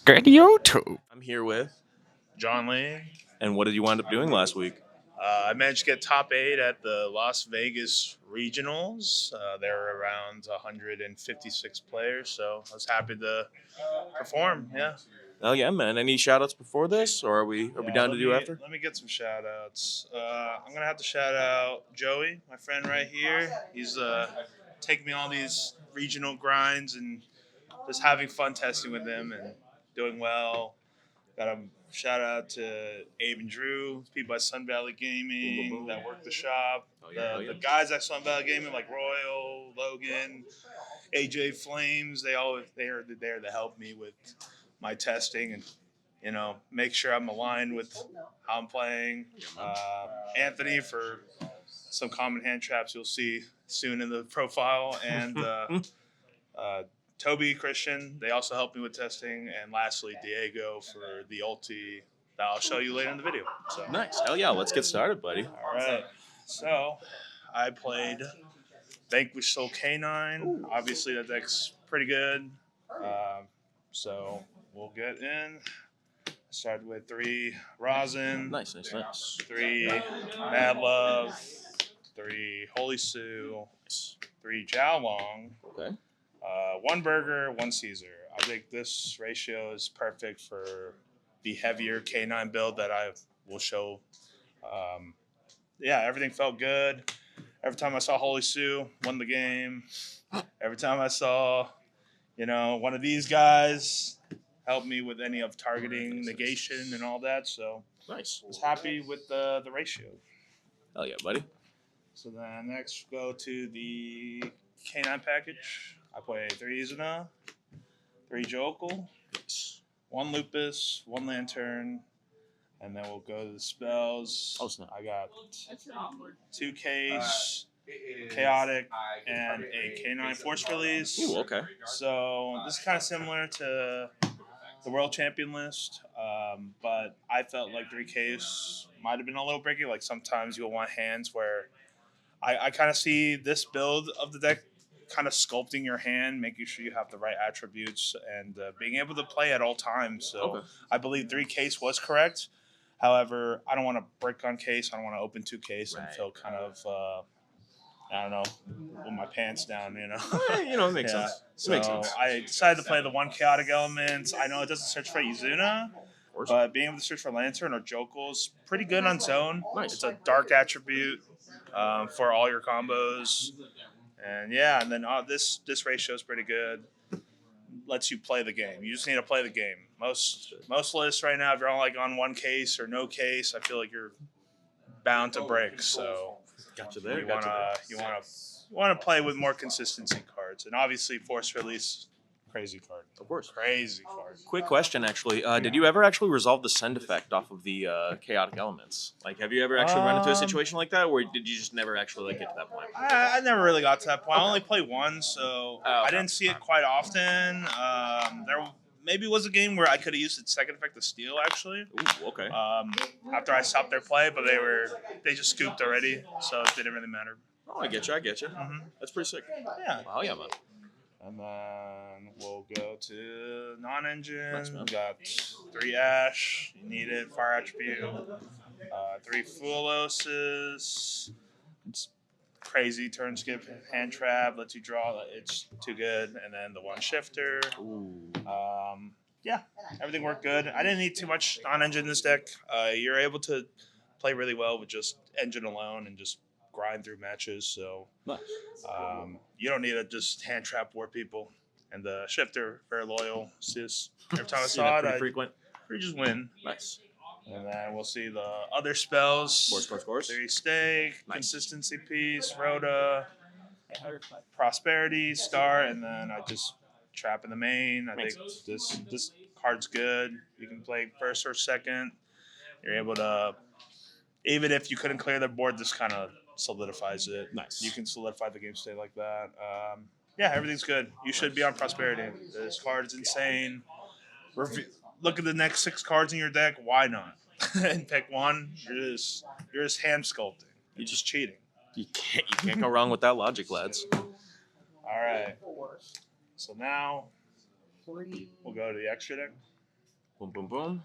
YouTube. I'm here with, John Lee. and what did you wind up doing last week? I managed to get top 8 at the Las Vegas Regionals. There were around 156 players, so I was happy to perform. Yeah. Oh yeah, man. Any shout outs before this, or are we down to do after? Let me get some shout outs. I'm going to have to shout out Joey, my friend right here. He's taking me on these regional grinds and just having fun testing with him and doing well. Got a shout out to Abe and Drew, people at SunValleyGaming that work the shop. The guys at SunValleyGaming like Royal, Logan, AJ Flames, they are there to help me with my testing and make sure I'm aligned with how I'm playing. Anthony for some common hand traps you'll see soon in the profile, and Toby, Christian, they also helped me with testing. And lastly, Diego for the ulti that I'll show you later in the video. So Nice. Hell yeah. Let's get started, buddy. All right. So I played Vanquish Soul K9. Obviously, that deck's pretty good. So we'll get in. Started with 3 Rosin. Nice. 3 Mad Love. 3 Holy Sue. 3 Jiaolong. Okay. 1 burger, 1 Caesar. I think this ratio is perfect for the heavier K9 build that I will show. Everything felt good. Every time I saw Holy Sue, won the game. Every time I saw, one of these guys help me with any of targeting, negation, and all that. So Nice. I was happy with the ratio. Hell yeah, buddy. So then next go to the K9 package. I play 3 Izuna, 3 Jokel, 1 Lupus, 1 Lantern, and then we'll go to the spells. Oh, snap. I got 2 Case, Chaotic, and a K9 Force Release. Ooh, okay. So this is kind of similar to the World Champion list, but I felt like 3 Case might have been a little bricky. Like sometimes you'll want hands where I kind of see this build of the deck kind of sculpting your hand, making sure you have the right attributes, and being able to play at all times. So Okay. I believe 3 Case was correct. However, I don't want to brick on Case. I don't want to open 2 Case and feel kind of, I don't know, with my pants down, It makes sense. So Makes sense. I decided to play the 1 Chaotic Element. I know it doesn't search for Izuna, but being able to search for Lantern or Jokel is pretty good on Zone. Nice. It's a dark attribute for all your combos. And then this ratio is pretty good. Lets you play the game. You just need to play the game. Most lists right now, if you're on 1 Case or no Case, I feel like you're bound to break. So Got you there. you want to play with more consistency cards, and obviously Force Release, crazy card. Of course. Crazy card. Quick question, actually. Did you ever actually resolve the send effect off of the chaotic elements? Like, have you ever actually run into a situation like that, or did you just never actually get to that point? I never really got to that point. I only played 1, so I didn't see it quite often. There maybe was a game where I could have used its second effect to steal, actually. Ooh, okay. After I stopped their play, but they just scooped already, so it didn't really matter. Oh, I get you. Mm-hmm. That's pretty sick. Yeah. Oh yeah, man. And then we'll go to non-engine. Nice, man. We got 3 Ash. You need it. Fire attribute. 3 Fuloses. It's crazy. Turn skip, hand trap. Lets you draw. It's too good. And then the 1 Shifter. Ooh. Everything worked good. I didn't need too much non-engine in this deck. You're able to play really well with just engine alone and just grind through matches. So Nice. you don't need to just hand trap war people. And the Shifter, very loyal. Sis. Every time I saw it, pretty I frequent. just win. Nice. And then we'll see the other spells. Scores. 3 Stake, Nice. Consistency Piece, Rhoda, Prosperity, Star, and then I just trap in the main. I think this card's good. You can play first or second. You're able to, even if you couldn't clear the board, this kind of solidifies it. Nice. You can solidify the game state like that. Everything's good. You should be on Prosperity. This card is insane. Look at the next 6 cards in your deck. Why not? And pick one. You're just hand sculpting. You're just cheating. You can't go wrong with that logic, lads. All right. So now we'll go to the extra deck. Boom, boom, boom.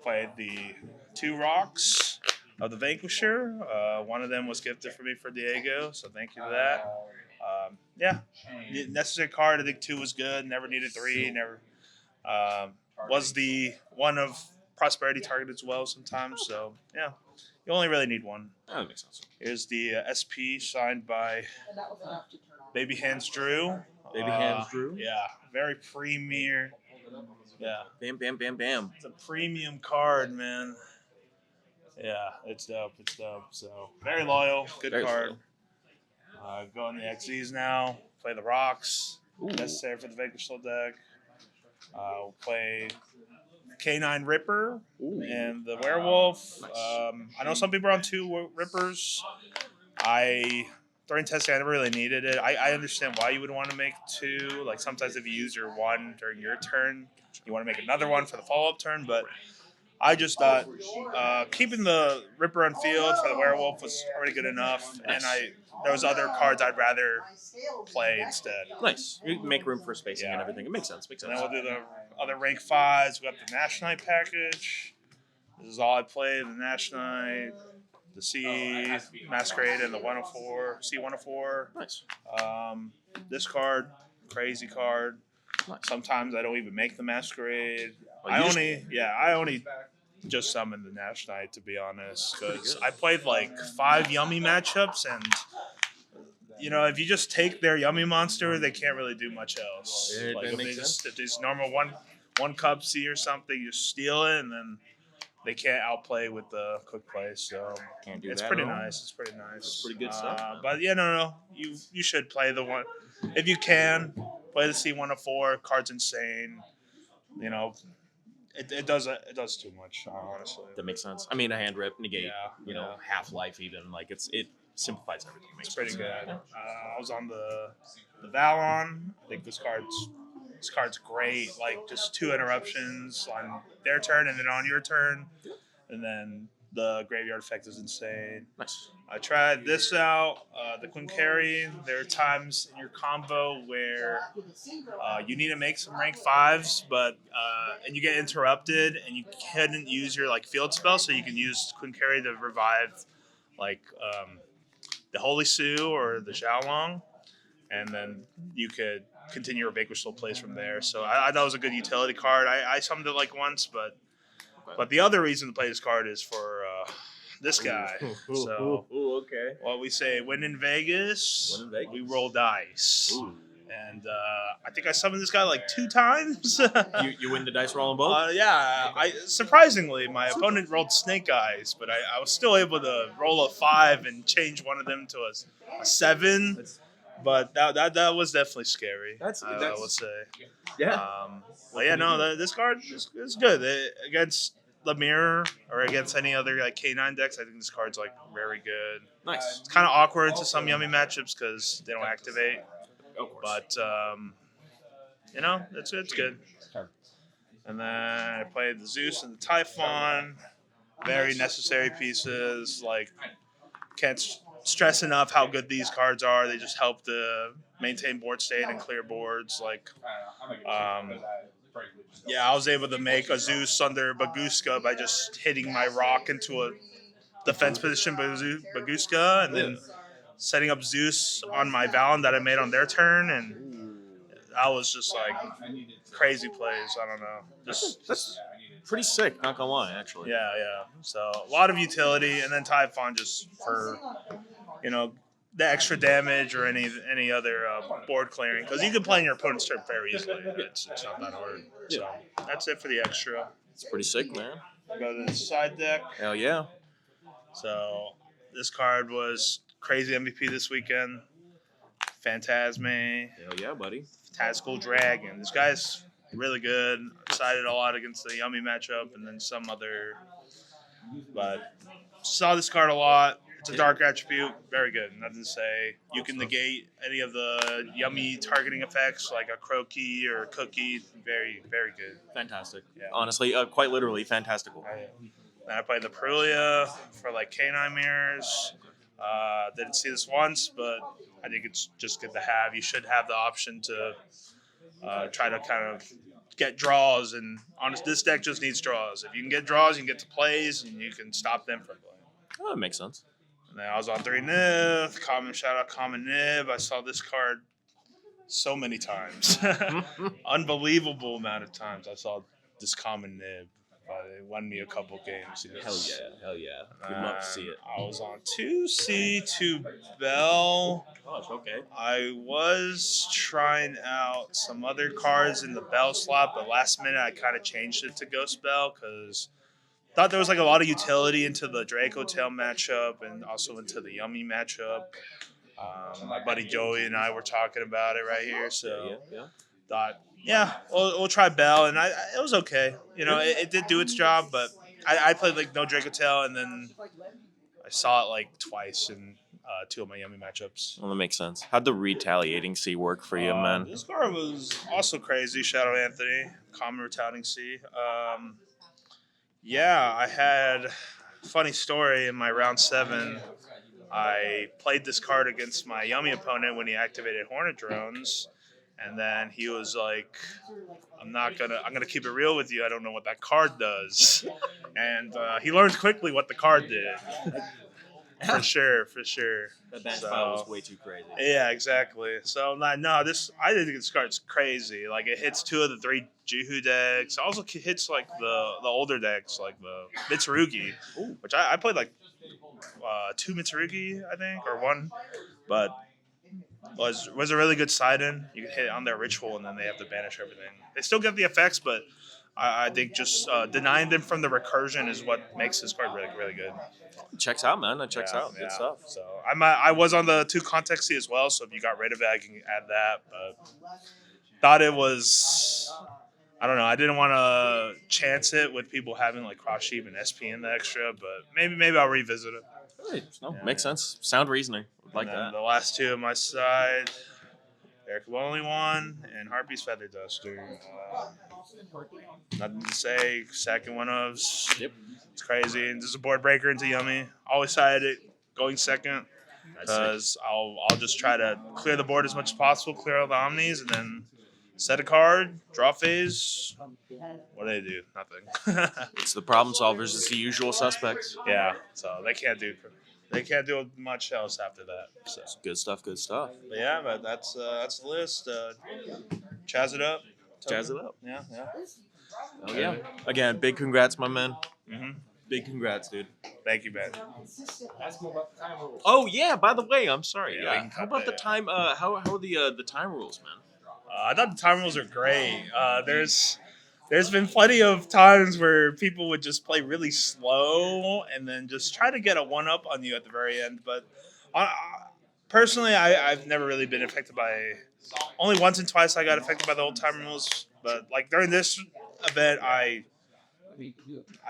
Played the 2 rocks of the Vanquisher. One of them was gifted for me for Diego, so thank you for that. Yeah, necessary card. I think 2 was good. Never needed 3. Never was the one of prosperity target as well sometimes. So yeah, you only really need 1. That makes sense. Here's the SP signed by Baby Hands Drew. Baby Hands Drew. Yeah, very premier. Yeah, Bam, bam, bam, bam. it's a premium card, man. Yeah, it's dope. It's dope. So very loyal, good Very card. Going the XZs now. Play the rocks. Ooh. Necessary for the Vegas Soul deck. We'll play K9 Ripper Ooh. and the Werewolf. Nice. I know some people are on 2 Rippers. During testing, I never really needed it. I understand why you would want to make 2. Like sometimes if you use your 1 during your turn, you want to make another one for the follow-up turn. But I just thought keeping the Ripper on field for the Werewolf was already good enough. And there was other cards I'd rather play instead. Nice. You can make room for spacing and everything. It makes sense. Makes And sense. then we'll do the other rank 5s. We got the Nash Knight package. This is all I played, the Nash Knight, the C Masquerade, and the 104, C104. Nice. This card, crazy card. Nice. Sometimes I don't even make the Masquerade. Oh, I only just summoned the Nash Knight, to be honest, because I played like 5 Yummy matchups, and if you just take their Yummy monster, they can't really do much else. Yeah, Like that makes if there's normal one cup C or something, you steal it, and then they can't outplay with the quick play. So Can't do it's that pretty at all. nice. It's pretty nice. That's pretty good stuff, man. But yeah, no, you should play the one if you can. Play the C104. Card's insane. It does too much, honestly. That makes sense. I mean, a hand rip, negate, Yeah. half life even. Like it simplifies everything. It's pretty good. I was on the Valon. I think this card's great. Like just 2 interruptions on their turn and then on your turn, and then the graveyard effect is insane. Nice. I tried this out, the Quincari. There are times in your combo where you need to make some rank 5s, but and you get interrupted and you couldn't use your field spell, so you can use Quincari to revive the Holy Sue or the Xiaolong, and then you could continue your Vanquish Soul plays from there. So I thought it was a good utility card. I summoned it once, but the other reason to play this card is for this guy. So okay. what we say, when in Vegas, we roll dice. Ooh. And I think I summoned this guy 2 times. You win the dice roll on both? Yeah. Surprisingly, my opponent rolled snake eyes, but I was still able to roll a 5 and change one of them to a 7. But that was definitely scary. I would say. Yeah. But yeah, no, this card is good against the mirror or against any other K9 decks. I think this card's very good. Nice. It's kind of awkward to some Yummy matchups because they don't activate. Of course. But it's good. And then I played the Zeus and the Typhon. Very necessary pieces. Can't stress enough how good these cards are. They just help to maintain board state and clear boards. I was able to make a Zeus under Baguska by just hitting my rock into a defense position Baguska, and then setting up Zeus on my Valen that I made on their turn, and that was just crazy plays. I don't know. That's pretty sick, not gonna lie, actually. Yeah. So a lot of utility, and then Typhon just for the extra damage or any other board clearing, because you can play in your opponent's turn very easily. It's not that hard. So that's it for the extra. It's pretty sick, man. Go to the side deck. Hell yeah. So this card was crazy MVP this weekend. Phantasme. Hell yeah, buddy. Tactical Dragon. This guy's really good. Excited a lot against the Yummy matchup and then some other. But saw this card a lot. It's a dark attribute. Very good. Nothing to say. You can negate any of the Yummy targeting effects like a Croaky or a Cookie. Very, very good. Fantastic. Yeah. Honestly, quite literally fantastical. Then I played the Perulia for K9 mirrors. Didn't see this once, but I think it's just good to have. You should have the option to try to kind of get draws, and honest, this deck just needs draws. If you can get draws, you can get to plays, and you can stop them from playing. Oh, that makes sense. And then I was on 3 Nib. Shout out Common Nib. I saw this card so many times. Unbelievable amount of times I saw this Common Nib. It won me a couple games. Yes. Hell yeah. We'd love to see it. I was on 2C, 2 Bell. Gosh, okay. I was trying out some other cards in the Bell slot, but last minute I kind of changed it to Ghost Bell because thought there was like a lot of utility into the Draco Tail matchup and also into the Yummy matchup. My buddy Joey and I were talking about it right here, so thought, we'll try Bell, and it was okay. You know, it did do its job, but I played like no Draco Tail, and then I saw it like twice in 2 of my Yummy matchups. Well, that makes sense. How'd the retaliating C work for you, man? This card was also crazy. Shadow Anthony, common retaliating C. I had a funny story in my round 7. I played this card against my Yummy opponent when he activated Hornet Drones, and then he was like, I'm gonna keep it real with you. I don't know what that card does. And he learned quickly what the card did. For sure. That bench file was way too crazy. Yeah, exactly. So I think this card's crazy. Like, it hits 2 of the 3 Jihu decks. It also hits like the older decks, like the Mitsurugi, which I played like 2 Mitsurugi, I think, or 1, but was a really good side in. You can hit it on their ritual, and then they have to banish everything. They still get the effects, but I think just denying them from the recursion is what makes this card really, really good. Checks out, man. That checks out. Good stuff. So I was on the 2 Context C as well, so if you got rid of it, I can add that. But thought it was, I don't know. I didn't want to chance it with people having like Cross Sheep and SP in the extra, but maybe I'll revisit it. Right. No, makes sense. Sound reasoning. Like and that. The last 2 on my side, Eric Lonely One and Harpy's Feather Duster. Nothing to say. Second one of. Yep. It's crazy. And this is a board breaker into Yummy. Always sided it going second because I'll just try to clear the board as much as possible, clear all the Omnis, and then set a card, draw phase. What do they do? Nothing. It's the problem solvers. It's the usual suspects. Yeah. So they can't do much else after that. So. Good stuff. But that's the list. Chaz it up. Jazz it up. Yeah. Oh, yeah. Again, big congrats, my man. Mm-hmm. Big congrats, dude. Thank you, man. Oh yeah. By the way, I'm sorry. Yeah, we can How cut about the that. time? How are the time rules, man? I thought the time rules are great. There's been plenty of times where people would just play really slow and then just try to get a 1-up on you at the very end. But personally, I've never really been affected by. Only once and twice I got affected by the old time rules. But like during this event, I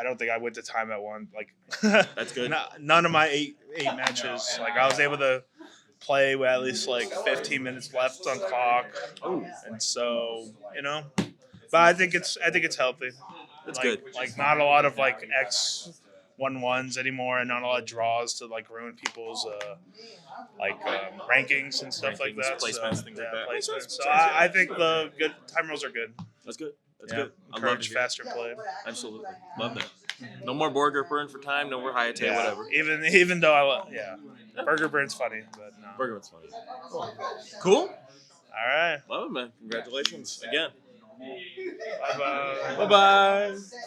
don't think I went to time at 1. Like That's good. None of my eight matches. Like I was able to play with at least like 15 minutes left on clock. Oh, And so, but I think it's healthy. that's Like- good. Like not a lot of like X11s anymore, and not a lot of draws to like ruin people's rankings and stuff like Rankings, that. placements, things like that. Placements. Makes So sense. I think the good time rules are good. That's good. That's Yeah. good. I love Encourage to hear it. faster play. Absolutely. Love that. No more Borger burn for time. No more Hayate, whatever. Even though Burger Burn's funny, but no. Burger burn's funny. Cool. All right. Love it, man. Congratulations again. Bye bye. Bye bye.